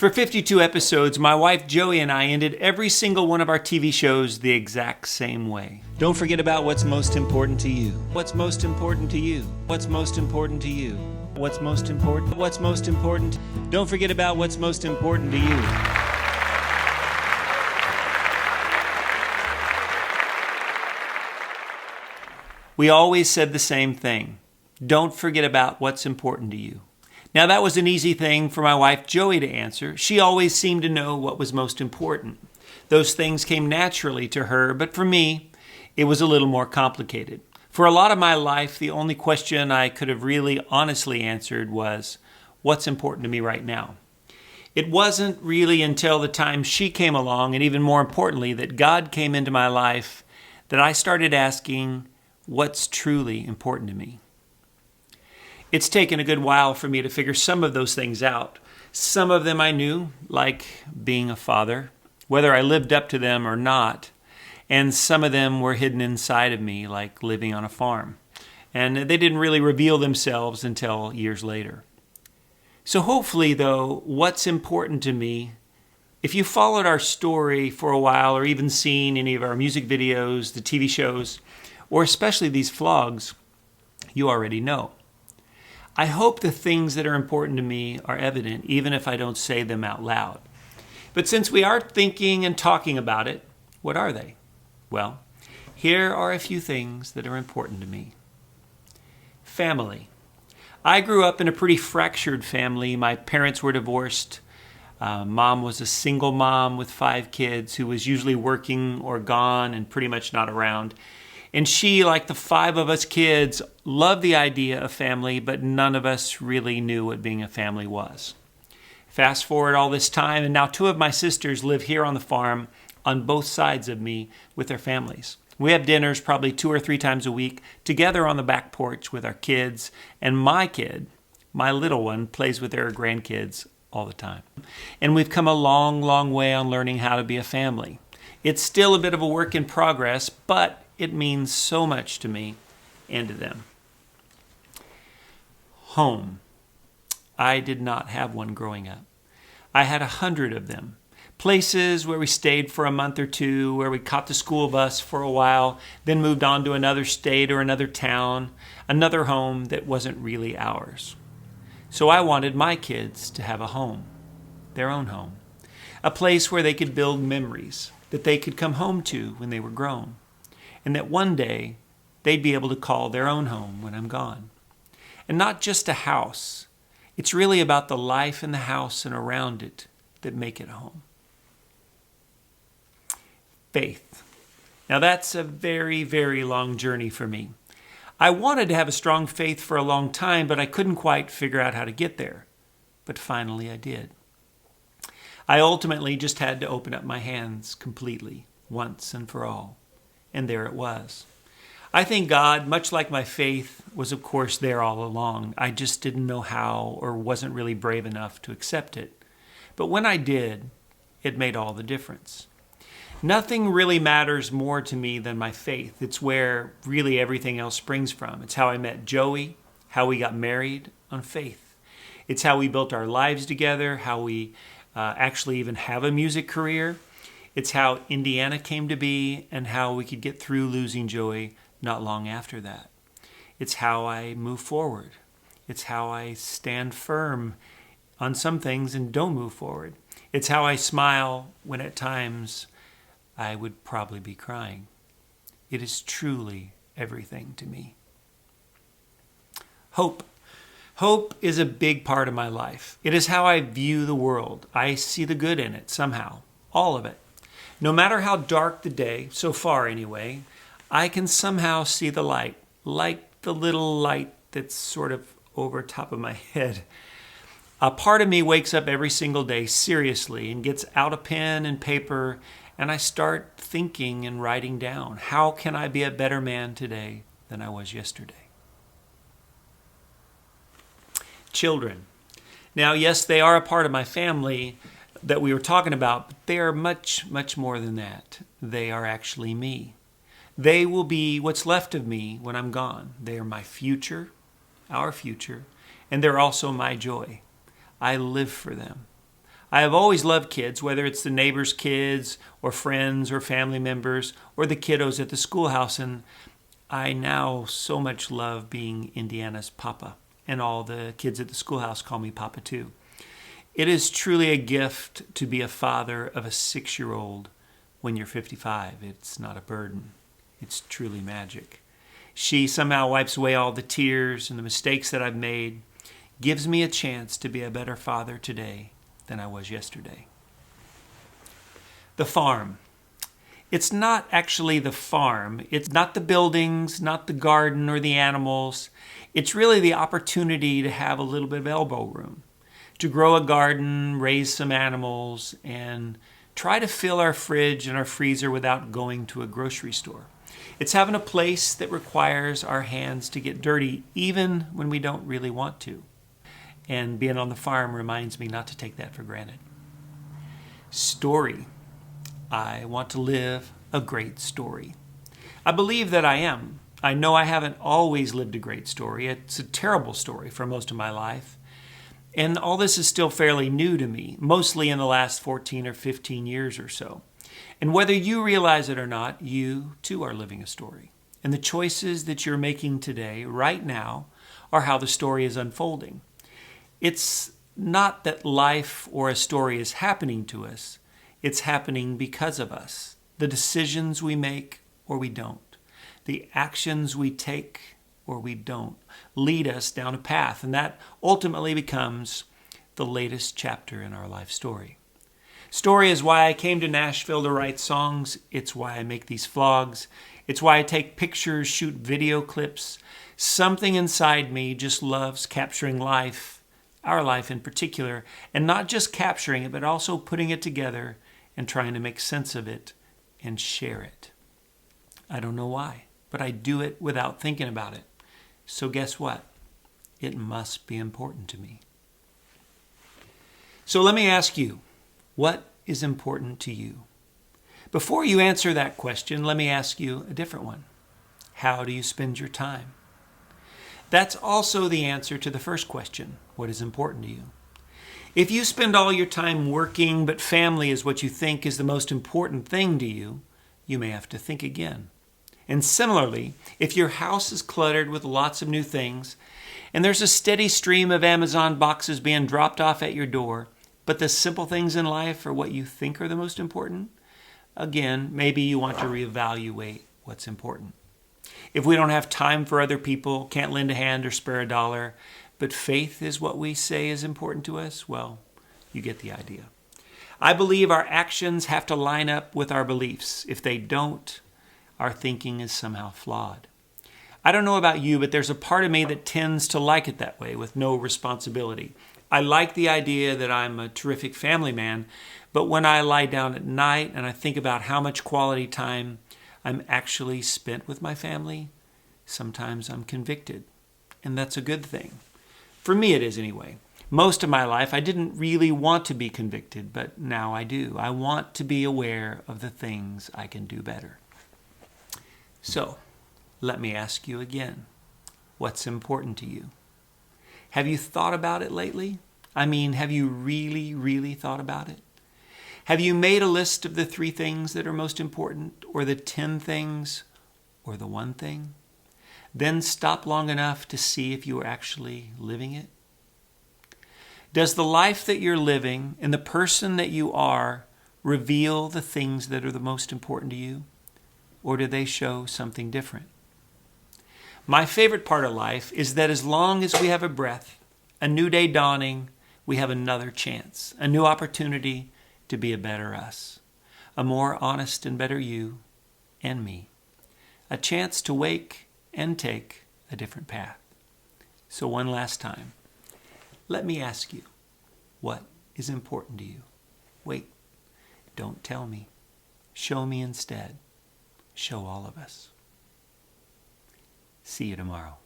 For 52 episodes, my wife Joey and I ended every single one of our TV shows the exact same way. Don't forget about what's most important to you. What's most important to you? What's most important to you? What's most important? What's most important? Don't forget about what's most important to you. We always said the same thing. Don't forget about what's important to you. Now that was an easy thing for my wife Joey to answer. She always seemed to know what was most important. Those things came naturally to her, but for me, it was a little more complicated. For a lot of my life, the only question I could have really honestly answered was, what's important to me right now? It wasn't really until the time she came along, and even more importantly, that God came into my life, that I started asking, what's truly important to me? It's taken a good while for me to figure some of those things out. Some of them I knew, like being a father, whether I lived up to them or not. And some of them were hidden inside of me, like living on a farm. And they didn't really reveal themselves until years later. So hopefully, though, what's important to me, if you followed our story for a while or even seen any of our music videos, the TV shows, or especially these vlogs, you already know. I hope the things that are important to me are evident, even if I don't say them out loud. But since we are thinking and talking about it, what are they? Well, here are a few things that are important to me. Family. I grew up in a pretty fractured family. My parents were divorced. Mom was a single mom with 5 kids who was usually working or gone and pretty much not around. And she, like the 5 of us kids, loved the idea of family, but none of us really knew what being a family was. Fast forward all this time, and now 2 of my sisters live here on the farm on both sides of me with their families. We have dinners probably 2 or 3 times a week together on the back porch with our kids, and my kid, my little one, plays with their grandkids all the time. And we've come a long, long way on learning how to be a family. It's still a bit of a work in progress, but it means so much to me and to them. Home. I did not have one growing up. I had 100 of them. Places where we stayed for a month or 2, where we caught the school bus for a while, then moved on to another state or another town, another home that wasn't really ours. So I wanted my kids to have a home, their own home, a place where they could build memories that they could come home to when they were grown, and that one day they'd be able to call their own home when I'm gone. And not just a house. It's really about the life in the house and around it that make it home. Faith. Now that's a very, very long journey for me. I wanted to have a strong faith for a long time, but I couldn't quite figure out how to get there. But finally I did. I ultimately just had to open up my hands completely, once and for all. And there it was. I think God, much like my faith, was of course there all along. I just didn't know how or wasn't really brave enough to accept it. But when I did, it made all the difference. Nothing really matters more to me than my faith. It's where really everything else springs from. It's how I met Joey, how we got married on faith. It's how we built our lives together, how we actually even have a music career. It's how Indiana came to be and how we could get through losing Joey not long after that. It's how I move forward. It's how I stand firm on some things and don't move forward. It's how I smile when at times I would probably be crying. It is truly everything to me. Hope. Hope is a big part of my life. It is how I view the world. I see the good in it somehow, all of it. No matter how dark the day, so far anyway, I can somehow see the light, like the little light that's sort of over top of my head. A part of me wakes up every single day seriously and gets out a pen and paper, and I start thinking and writing down, how can I be a better man today than I was yesterday? Children. Now, yes, they are a part of my family that we were talking about, but they are much, much more than that. They are actually me. They will be what's left of me when I'm gone. They are my future, our future, and they're also my joy. I live for them. I have always loved kids, whether it's the neighbors' kids or friends or family members or the kiddos at the schoolhouse. And I now so much love being Indiana's papa. And all the kids at the schoolhouse call me papa too. It is truly a gift to be a father of a 6-year-old when you're 55. It's not a burden. It's truly magic. She somehow wipes away all the tears and the mistakes that I've made, gives me a chance to be a better father today than I was yesterday. The farm. It's not actually the farm. It's not the buildings, not the garden or the animals. It's really the opportunity to have a little bit of elbow room, to grow a garden, raise some animals, and try to fill our fridge and our freezer without going to a grocery store. It's having a place that requires our hands to get dirty even when we don't really want to. And being on the farm reminds me not to take that for granted. Story. I want to live a great story. I believe that I am. I know I haven't always lived a great story. It's a terrible story for most of my life. And all this is still fairly new to me, mostly in the last 14 or 15 years or so. And whether you realize it or not, you too are living a story. And the choices that you're making today, right now, are how the story is unfolding. It's not that life or a story is happening to us. It's happening because of us. The decisions we make or we don't. The actions we take or we don't lead us down a path. And that ultimately becomes the latest chapter in our life story. Story is why I came to Nashville to write songs. It's why I make these vlogs. It's why I take pictures, shoot video clips. Something inside me just loves capturing life, our life in particular, and not just capturing it, but also putting it together and trying to make sense of it and share it. I don't know why, but I do it without thinking about it. So guess what? It must be important to me. So let me ask you, what is important to you? Before you answer that question, let me ask you a different one. How do you spend your time? That's also the answer to the first question, what is important to you? If you spend all your time working, but family is what you think is the most important thing to you, you may have to think again. And similarly, if your house is cluttered with lots of new things, and there's a steady stream of Amazon boxes being dropped off at your door, but the simple things in life are what you think are the most important, again, maybe you want to reevaluate what's important. If we don't have time for other people, can't lend a hand or spare a dollar, but faith is what we say is important to us, well, you get the idea. I believe our actions have to line up with our beliefs. If they don't, our thinking is somehow flawed. I don't know about you, but there's a part of me that tends to like it that way, with no responsibility. I like the idea that I'm a terrific family man, but when I lie down at night and I think about how much quality time I'm actually spent with my family, sometimes I'm convicted. And that's a good thing. For me it is anyway. Most of my life I didn't really want to be convicted, but now I do. I want to be aware of the things I can do better. So, let me ask you again, what's important to you? Have you thought about it lately? I mean, have you really thought about it? Have you made a list of the 3 things that are most important, or the 10 things, or the 1 thing? Then stop long enough to see if you are actually living it. Does the life that you're living and the person that you are reveal the things that are the most important to you? Or do they show something different? My favorite part of life is that as long as we have a breath, a new day dawning, we have another chance, a new opportunity to be a better us, a more honest and better you and me, a chance to wake and take a different path. So one last time, let me ask you, what is important to you? Wait, don't tell me. Show me instead. Show all of us. See you tomorrow.